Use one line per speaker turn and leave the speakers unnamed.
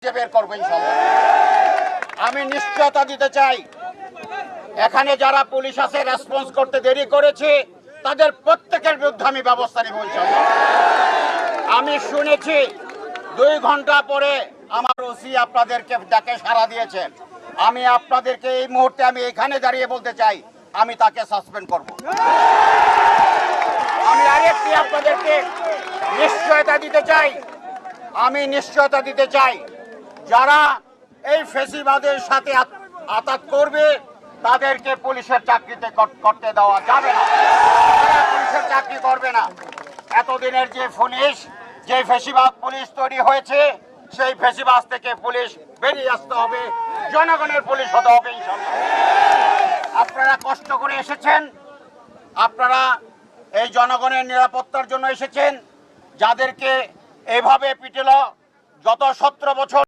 বের করবো ইনশাআল্লাহ। আমি নিশ্চয়তা দিতে চাই, এখানে যারা পুলিশ আছে রেসপন্স করতে দেরি করেছে তাদের প্রত্যেকের বিরুদ্ধে আমি ব্যবস্থা নিব ইনশাআল্লাহ। আমি শুনেছি 2 ঘন্টা পরে আমার ওসি আপনাদেরকে ডাকে সাড়া দিয়েছেন। আমি আপনাদেরকে এই মুহূর্তে আমি এখানে দাঁড়িয়ে বলতে চাই আমি তাকে সাসপেন্ড করব। আমি আরেকটি আপনাদেরকে নিশ্চয়তা দিতে চাই, যারা এই ফেসিবাদের সাথে আঘাত করবে তাদেরকে পুলিশের চাকরিতে করতে দেওয়া যাবে না। তারা পুলিশের চাকরি করবে না। এতদিনের যে ফেসিবাদ পুলিশ তৈরি হয়েছে, সেই ফেসিবাদ থেকে পুলিশ বেরিয়ে আসতে হবে, জনগণের পুলিশ হতে হবে ইনশাআল্লাহ। আপনারা কষ্ট করে এসেছেন, আপনারা এই জনগণের নিরাপত্তার জন্য এসেছেন। যাদেরকে এভাবে পিটেল গত 17 বছর